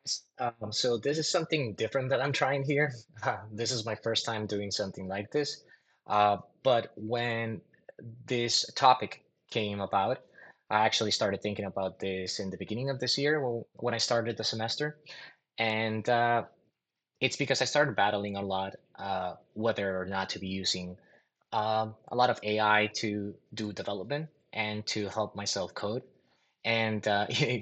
So this is something different that I'm trying here. This is my first time doing something like this. But when this topic came about, I actually started thinking about this in the beginning of this year when I started the semester. And it's because I started battling a lot whether or not to be using a lot of AI to do development and to help myself code. And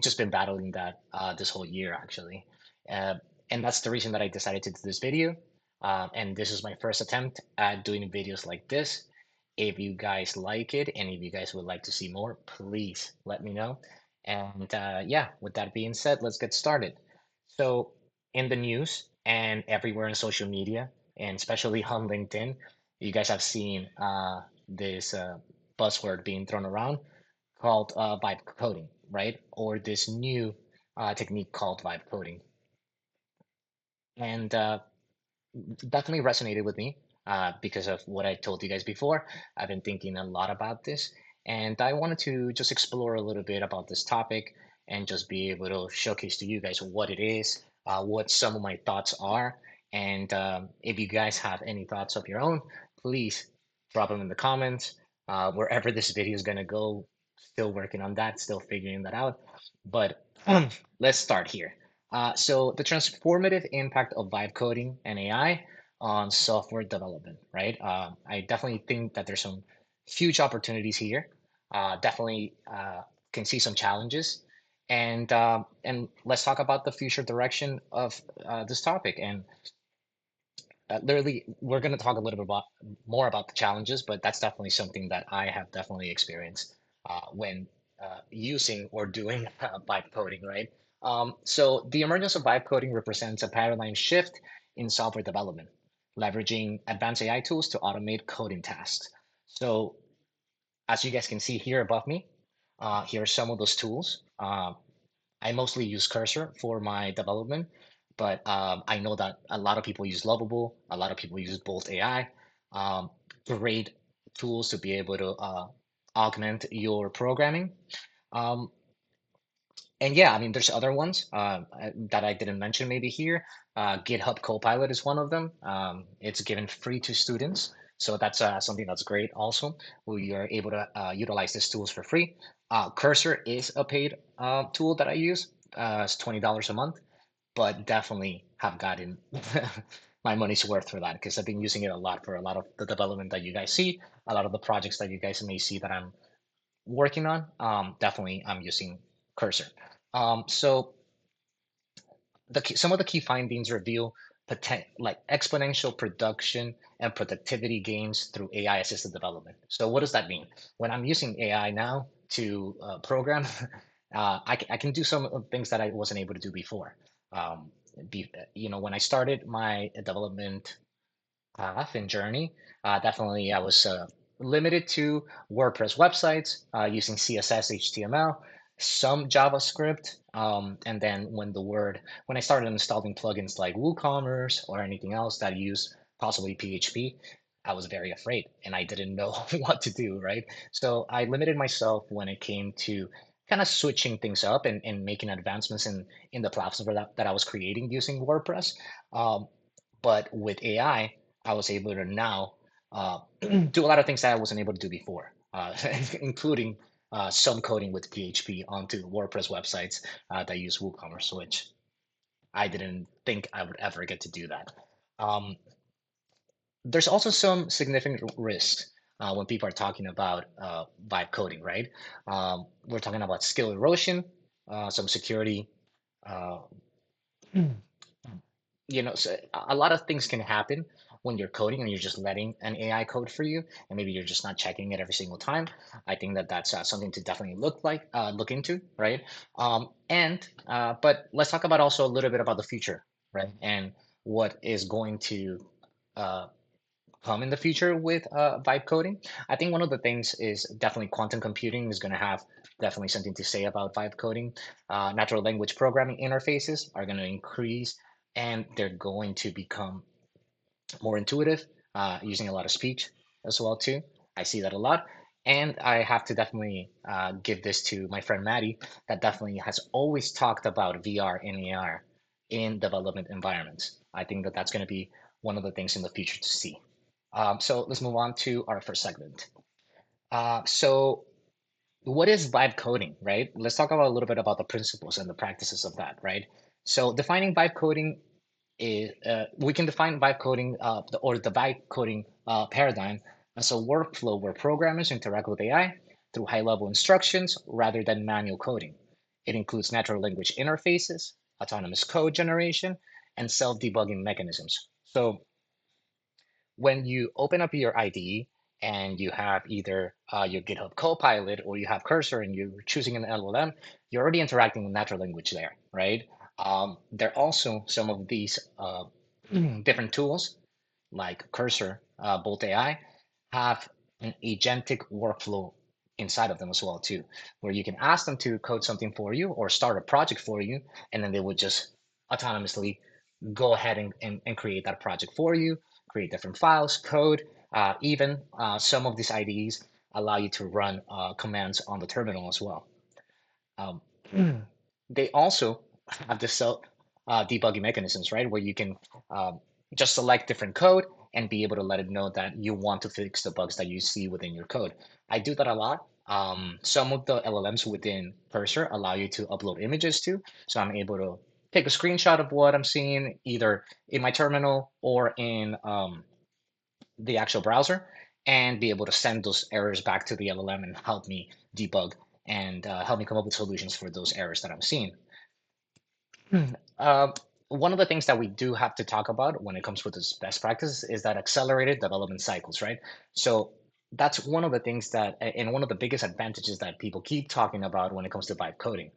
just been battling that this whole year actually. Uh, and that's the reason that I decided to do this video. And this is my first attempt at doing videos like this. If you guys like it and if you guys would like to see more, please let me know. And yeah, with that being said, let's get started. So, in the news and everywhere in social media, and especially on LinkedIn, you guys have seen this buzzword being thrown around called vibe coding, right? Or this new technique called vibe coding. And definitely resonated with me because of what I told you guys before. I've been thinking a lot about this, and I wanted to just explore a little bit about this topic and just be able to showcase to you guys what it is, what some of my thoughts are, and if you guys have any thoughts of your own, please drop them in the comments. Wherever this video is gonna go, still working on that, still figuring that out. But let's start here. So the transformative impact of vibe coding and AI on software development, right? I definitely think that there's some huge opportunities here. Definitely can see some challenges, and let's talk about the future direction of this topic. And literally, we're going to talk a little bit about more about the challenges, but that's definitely something that I have definitely experienced when using or doing vibe coding, right? So the emergence of vibe coding represents a paradigm shift in software development, leveraging advanced AI tools to automate coding tasks. So as you guys can see here above me, here are some of those tools. I mostly use Cursor for my development, but I know that a lot of people use Lovable, a lot of people use Bolt AI. Um, Great tools to be able to augment your programming. Um, and yeah, I mean, there's other ones that I didn't mention maybe here. GitHub Copilot is one of them. It's given free to students. So that's something that's great also. We are able to utilize these tools for free. Cursor is a paid tool that I use. It's $20 a month, but definitely have gotten my money's worth for that because I've been using it a lot for a lot of the development that you guys see, a lot of the projects that you guys may see that I'm working on. Definitely, I'm using Cursor. So some of the key findings reveal like exponential production and productivity gains through AI assisted development. So what does that mean? When I'm using AI now to program, I can do some of the things that I wasn't able to do before. When I started my development path and journey, definitely I was limited to WordPress websites using CSS, HTML, some JavaScript, and then when I started installing plugins like WooCommerce or anything else that use possibly PHP, I was very afraid and I didn't know what to do, right? So I limited myself when it came to kind of switching things up and making advancements in the platform that I was creating using WordPress. Um, but with I was able to now do a lot of things that I wasn't able to do before, including some coding with PHP onto WordPress websites that use WooCommerce, which I didn't think I would ever get to do that. Um, there's also some significant risks when people are talking about vibe coding, right? We're talking about skill erosion, some security uh, so a lot of things can happen when you're coding and you're just letting an AI code for you, and maybe you're just not checking it every single time. I think that that's something to definitely look into, right? But let's talk about also a little bit about the future, right? And what is going to uh, come in the future with vibe coding. I think one of the things is definitely quantum computing is going to have definitely something to say about vibe coding. Natural language programming interfaces are going to increase and they're going to become more intuitive, using a lot of speech as well too. I see that a lot. And I have to definitely give this to my friend Maddie, that definitely has always talked about VR and AR in development environments. I think that that's going to be one of the things in the future to see. So let's move on to our first segment. So what is vibe coding, right? Let's talk about a little bit about the principles and the practices of that, right? So defining vibe coding is we can define vibe coding or the vibe coding paradigm as a workflow where programmers interact with AI through high-level instructions rather than manual coding. It includes natural language interfaces, autonomous code generation, and self-debugging mechanisms. So when you open up your IDE and you have either your GitHub Copilot or you have Cursor and you're choosing an LLM, you're already interacting with natural language there, right? There are also some of these different tools like Cursor, Bolt AI, have an agentic workflow inside of them as well too, where you can ask them to code something for you or start a project for you, and then they would just autonomously go ahead and create that project for you, create different files, code. Even some of these IDEs allow you to run commands on the terminal as well. Um, they also have the self debugging mechanisms, right? Where you can um, just select different code and be able to let it know that you want to fix the bugs that you see within your code. I do that a lot. Some of the LLMs within Cursor allow you to upload images too. So I'm able to take a screenshot of what I'm seeing either in my terminal or in the actual browser and be able to send those errors back to the LLM and help me debug and help me come up with solutions for those errors that I'm seeing. Uh, One of the things that we do have to talk about when it comes with this best practices is that accelerated development cycles, right? So that's one of the things that, and one of the biggest advantages that people keep talking about when it comes to vibe coding.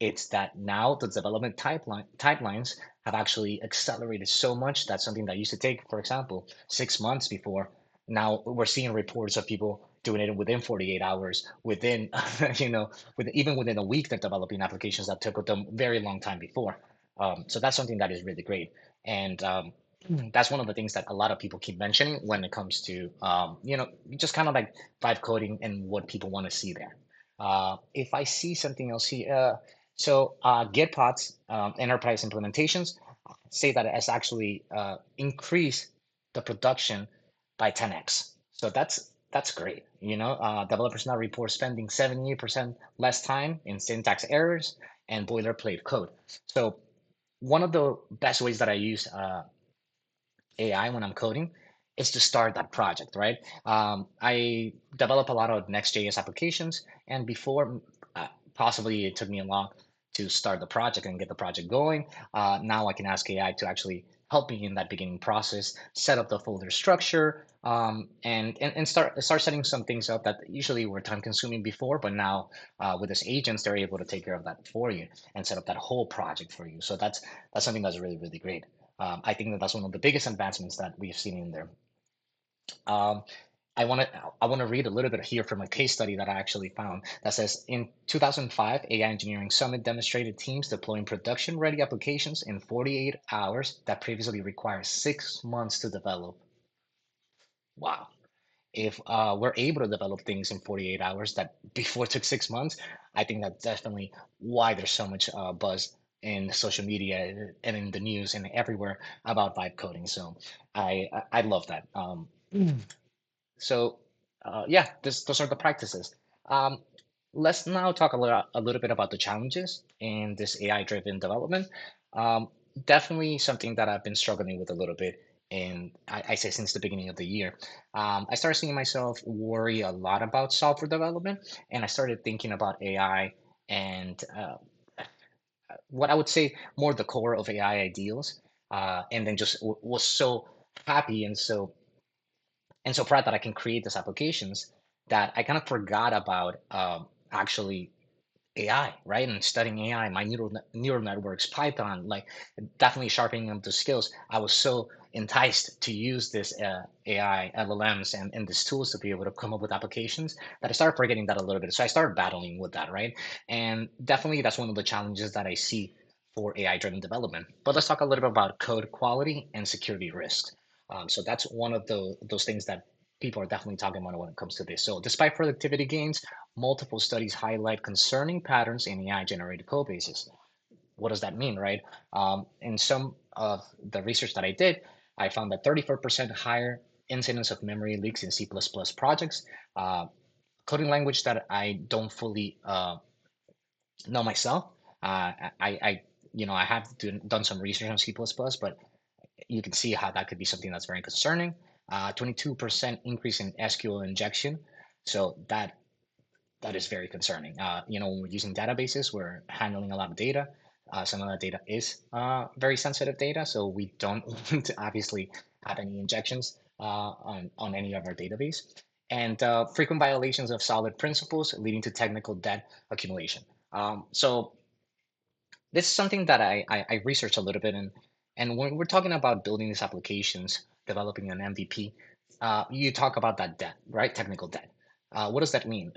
It's that now the development timelines have actually accelerated so much that something that used to take, for example, 6 months before, now we're seeing reports of people doing it within 48 hours, within, even within a week, they're developing applications that took them very long time before. So that's something that is really great. And that's one of the things that a lot of people keep mentioning when it comes to, just kind of like vibe coding and what people want to see there. If I see something else here, Gitpod's enterprise implementations say that it has actually increased the production by 10x. So that's great. Developers now report spending 78% less time in syntax errors and boilerplate code. So one of the best ways that I use AI when I'm coding is to start that project, right? I develop a lot of Next.js applications, and before, possibly it took me a lot to start the project and get the project going. Now I can ask AI to actually help me in that beginning process, set up the folder structure, and start setting some things up that usually were time consuming before, but now with this agents, they're able to take care of that for you and set up that whole project for you. So that's something that's really, really great. I think that that's one of the biggest advancements that we've seen in there. Um, I want to read a little bit here from a case study that I actually found that says in 2005, AI Engineering Summit demonstrated teams deploying production-ready applications in 48 hours that previously required 6 months to develop. Wow. If we're able to develop things in 48 hours that before took 6 months, I think that's definitely why there's so much buzz in social media and in the news and everywhere about vibe coding. So I love that. So yeah, those are the practices. Um, let's now talk a little bit about the challenges in this AI-driven development. Um, Definitely something that I've been struggling with a little bit, and I say since the beginning of the year. I started seeing myself worry a lot about software development, and I started thinking about AI and what I would say more the core of AI ideals, and then just was so happy and so proud that I can create these applications that I kind of forgot about actually AI, right? And studying AI, my neural networks, Python, like definitely sharpening up the skills. I was so enticed to use this AI, LLMs, and these tools to be able to come up with applications that I started forgetting that a little bit. So I started battling with that, right? And definitely that's one of the challenges that I see for AI-driven development. But let's talk a little bit about code quality and security risks. So that's one of those things that people are definitely talking about when it comes to this. So despite productivity gains, multiple studies highlight concerning patterns in AI-generated code bases. what does that mean, right? In some of the research that I did, I found that 34% higher incidence of memory leaks in C++ projects. Uh, Coding language that I don't fully know myself. I have done some research on C++, but you can see how that could be something that's very concerning. 22% increase in SQL injection. So that is very concerning. When we're using databases, we're handling a lot of data. Some of that data is very sensitive data, so we don't want to obviously have any injections on any of our database. And frequent violations of solid principles leading to technical debt accumulation. So this is something that I researched a little bit, and when we're talking about building these applications, developing an MVP, you talk about that debt, right? Technical debt. What does that mean?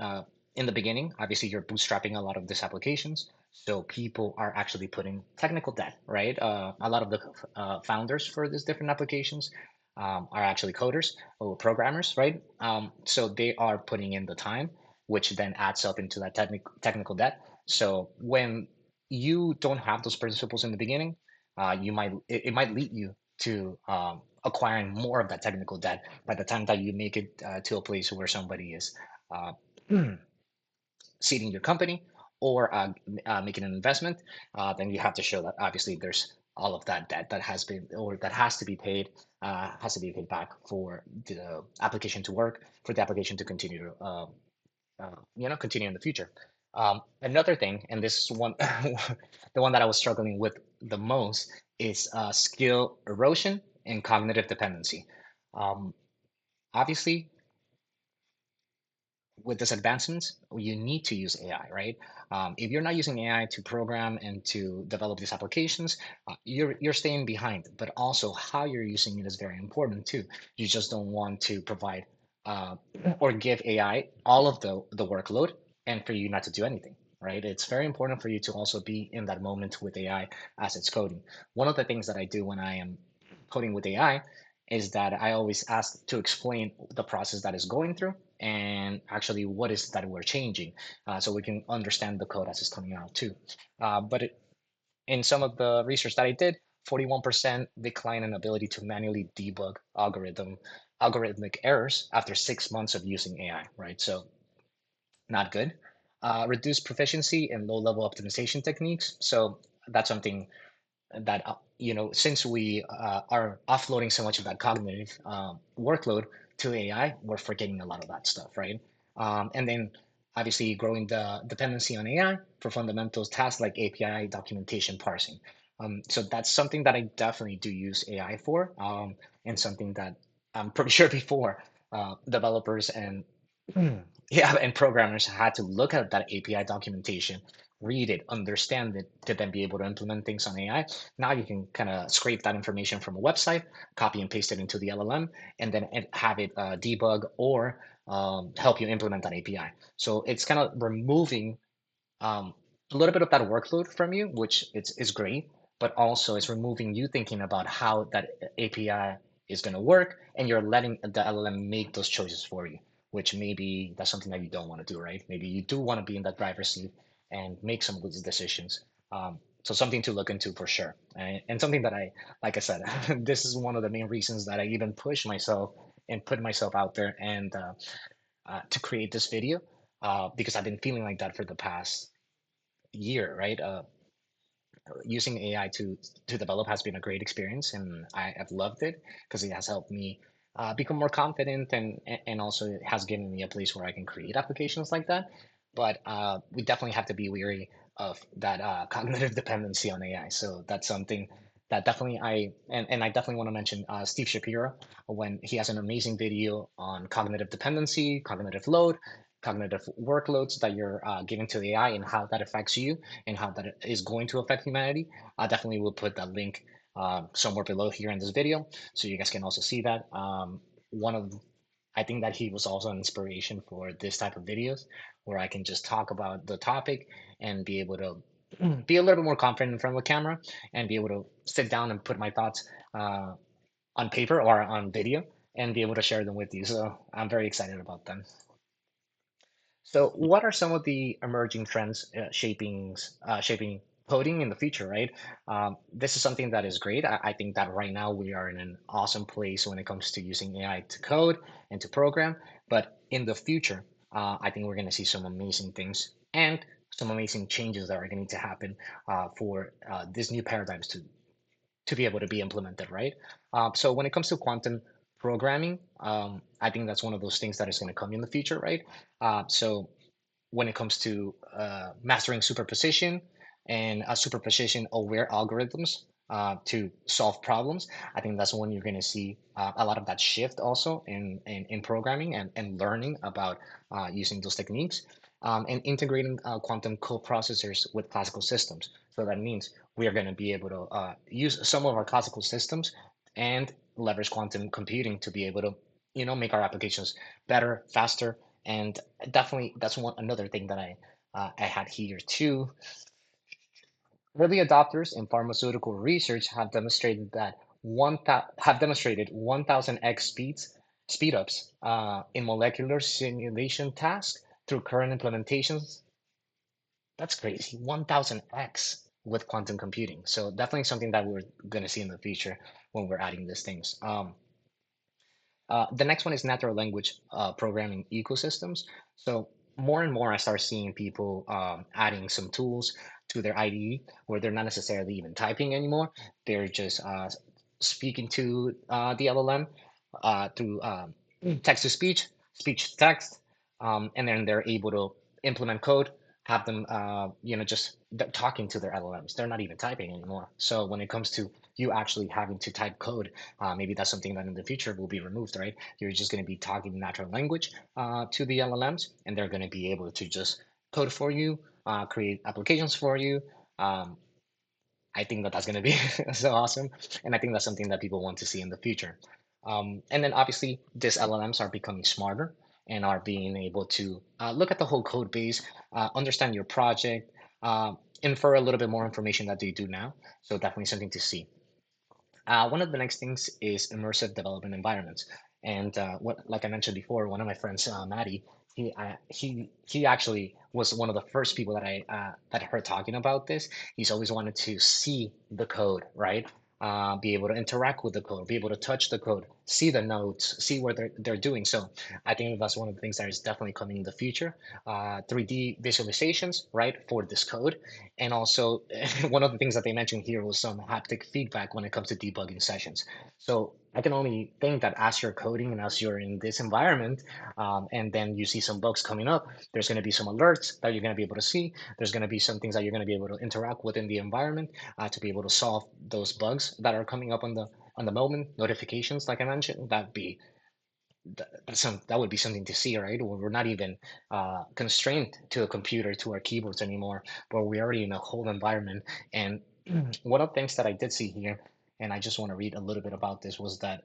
In the beginning, obviously, you're bootstrapping a lot of these applications, so people are actually putting technical debt, right? A lot of the founders for these different applications are actually coders or programmers, right? So they are putting in the time, which then adds up into that technical debt. So when you don't have those principles in the beginning, it might lead you to acquiring more of that technical debt by the time that you make it to a place where somebody is uh, seeding your company or making an investment. Then you have to show that obviously there's all of that debt that has been or that has to be paid back for the application to work, for the application to continue to continue in the future. Another thing, and this is one, the one that I was struggling with the most, is skill erosion and cognitive dependency. Um, Obviously, with this advancements, you need to use AI, right? If you're not using AI to program and to develop these applications, you're staying behind. But also, how you're using it is very important too. You just don't want to provide uh, or give AI all of the workload and for you not to do anything, right? It's very important for you to also be in that moment with AI as it's coding. One of the things that I do when I am coding with AI is that I always ask to explain the process that is going through and actually what is that we're changing, so we can understand the code as it's coming out too. In some of the research that I did, 41% decline in ability to manually debug algorithmic errors after 6 months of using AI, right? So not good. Reduced proficiency in low-level optimization techniques. So that's something that since we are offloading so much of that cognitive workload to AI, we're forgetting a lot of that stuff, right? And then obviously growing the dependency on AI for fundamentals tasks like API documentation parsing. So that's something that I definitely do use AI for, and something that I'm pretty sure before developers and yeah, and programmers had to look at that API documentation, read it, understand it, to then be able to implement things on AI. Now you can kind of scrape that information from a website, copy and paste it into the LLM, and then have it debug or help you implement that API. So it's kind of removing um, a little bit of that workload from you, which is great, but also it's removing you thinking about how that API is going to work, and you're letting the LLM make those choices for you, which maybe that's something that you don't want to do, right? Maybe you do want to be in that driver's seat and make some of these decisions. So something to look into for sure, and something that like I said, this is one of the main reasons that I even push myself and put myself out there and to create this video, because I've been feeling like that for the past year, right? Using AI to develop has been a great experience, and I have loved it because it has helped me become more confident, and also it has given me a place where I can create applications like that. But we definitely have to be wary of that cognitive dependency on AI. So that's something that definitely and I definitely want to mention Steve Shapiro when he has an amazing video on cognitive dependency, cognitive load, cognitive workloads that you're giving to the AI and how that affects you and how that is going to affect humanity. I definitely will put that link somewhere below here in this video, so you guys can also see that. One of I think that he was also an inspiration for this type of videos, where I can just talk about the topic and be able to be a little bit more confident in front of the camera and be able to sit down and put my thoughts on paper or on video and be able to share them with you. So I'm very excited about them. So, what are some of the emerging trends shaping coding in the future, right? This is something that is great. I think that right now we are in an awesome place when it comes to using AI to code and to program. But in the future, I think we're going to see some amazing things and some amazing changes that are going to happen for these new paradigms to be able to be implemented, right? So when it comes to quantum programming, I think that's one of those things that is going to come in the future, right? So when it comes to mastering superposition and superposition aware algorithms to solve problems. I think that's when you're going to see a lot of that shift also in programming and learning about using those techniques and integrating quantum coprocessors with classical systems. So that means we are going to be able to use some of our classical systems and leverage quantum computing to be able to, make our applications better, faster, and definitely that's one another thing that I had here too. Early adopters in pharmaceutical research have demonstrated 1,000x speed ups in molecular simulation tasks through current implementations. That's crazy, 1,000x with quantum computing. So definitely something that we're going to see in the future when we're adding these things. The next one is natural language programming ecosystems. So more and more, I start seeing people adding some tools to their IDE where they're not necessarily even typing anymore. They're just speaking to the LLM through text to speech, speech to text, and then they're able to implement code, have them, just talking to their LLMs. They're not even typing anymore. So when it comes to you actually having to type code, maybe that's something that in the future will be removed, right? You're just going to be talking natural language to the LLMs, and they're going to be able to just code for you, create applications for you. Um, I think that that's going to be so awesome, and I think that's something that people want to see in the future. And then obviously, these LLMs are becoming smarter and are being able to look at the whole code base, understand your project, infer a little bit more information that they do now. So definitely something to see. One of the next things is immersive development environments. And like I mentioned before, one of my friends, Maddie, he actually was one of the first people that I heard talking about this. He's always wanted to see the code, right? Be able to interact with the code, be able to touch the code, see the notes, see what they're doing. So I think that's one of the things that is definitely coming in the future. 3D visualizations, right, for this code. And also, one of the things that they mentioned here was some haptic feedback when it comes to debugging sessions. So I can only think that as you're coding and as you're in this environment, and then you see some bugs coming up, there's going to be some alerts that you're going to be able to see. There's going to be some things that you're going to be able to interact with in the environment to be able to solve those bugs that are coming up on the moment. Notifications, like I mentioned, that would be something to see, right? We're not even constrained to a computer, to our keyboards anymore, but we're already in a whole environment. And one of the things that I did see here, and I just want to read a little bit about this, was that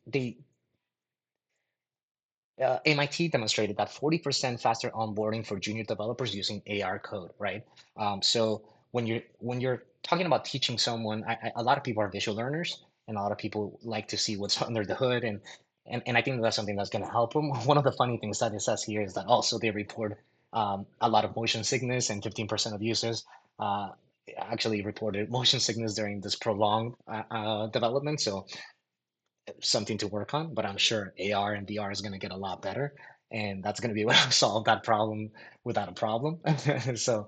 the MIT demonstrated that 40% faster onboarding for junior developers using AR code, right? So when you're talking about teaching someone, a lot of people are visual learners, and a lot of people like to see what's under the hood, and I think that's something that's going to help them. One of the funny things that it says here is that also they report a lot of motion sickness, and 15% of users uh, actually reported motion sickness during this prolonged development. So something to work on, but I'm sure AR and VR is going to get a lot better, and that's going to be able to solve that problem without a problem. So,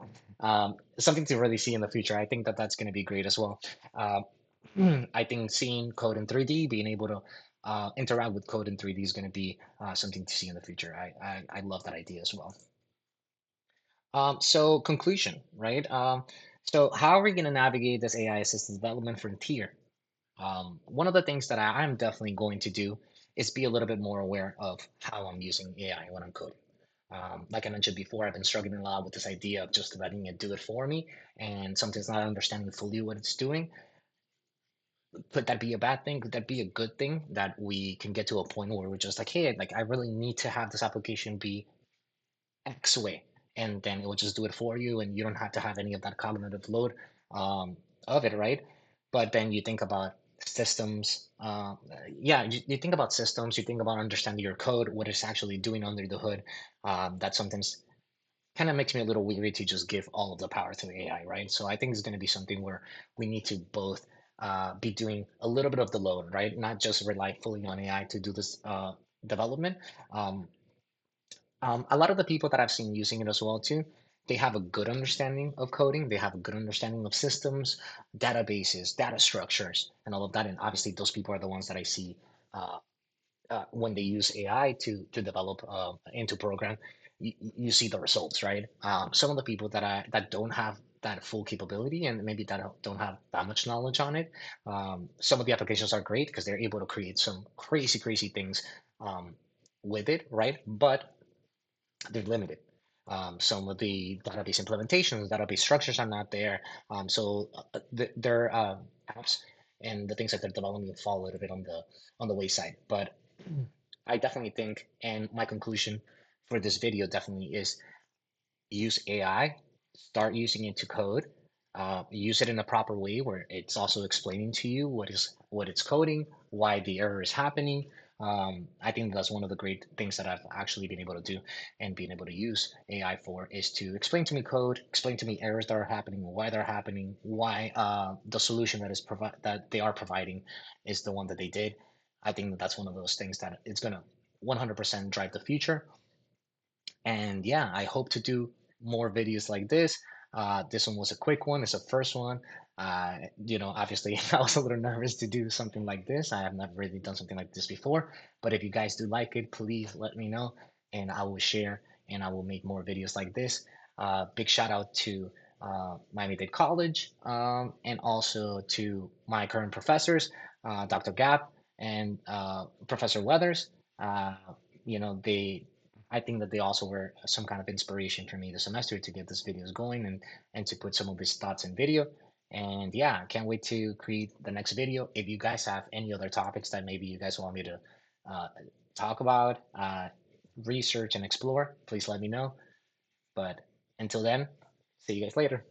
something to really see in the future. I think that that's going to be great as well. I think seeing code in 3D, being able to interact with code in 3D is going to be something to see in the future. I love that idea as well. So conclusion, right? So how are we going to navigate this AI assisted development frontier? One of the things that I'm definitely going to do is be a little bit more aware of how I'm using AI when I'm coding. Like I mentioned before, I've been struggling a lot with this idea of just letting it do it for me, and sometimes not understanding fully what it's doing. Could that be a bad thing? Could that be a good thing that we can get to a point where we're just like, hey, like I really need to have this application be X way, and then it will just do it for you, and you don't have to have any of that cognitive load um, of it, right? But then you think about systems. Yeah, you think about systems. You think about understanding your code, what it's actually doing under the hood. That sometimes kind of makes me a little weary to just give all of the power to AI, right? So I think it's going to be something where we need to both be doing a little bit of the load, right? Not just rely fully on AI to do this development. Um, a lot of the people that I've seen using it as well too, they have a good understanding of coding. They have a good understanding of systems, databases, data structures, and all of that. And obviously, those people are the ones that I see uh, when they use AI to develop and to program, you see the results, right? Some of the people that don't have that full capability and maybe that don't have that much knowledge on it, some of the applications are great because they're able to create some crazy, crazy things um, with it, right? But they're limited. Some of the database implementations, database structures are not there. Their apps and the things that they're developing fall a little bit on the wayside. But I definitely think, and my conclusion for this video definitely is use AI, start using it to code, use it in a proper way where it's also explaining to you what it's coding, why the error is happening. I think that's one of the great things that I've actually been able to do and being able to use AI for is to explain to me code, explain to me errors that are happening, why they're happening, why the solution that they are providing is the one that they did. I think that that's one of those things that it's gonna 100% drive the future. And yeah, I hope to do more videos like this. This one was a quick one. It's the first one. Obviously, I was a little nervous to do something like this. I have not really done something like this before. But if you guys do like it, please let me know, and I will share and I will make more videos like this. Big shout out to Miami-Dade College and also to my current professors, Dr. Gap and Professor Weathers. Uh, they I think that they also were some kind of inspiration for me this semester to get these videos going and to put some of these thoughts in video. And yeah, I can't wait to create the next video. If you guys have any other topics that maybe you guys want me to uh, talk about, research and explore, please let me know. But until then, see you guys later.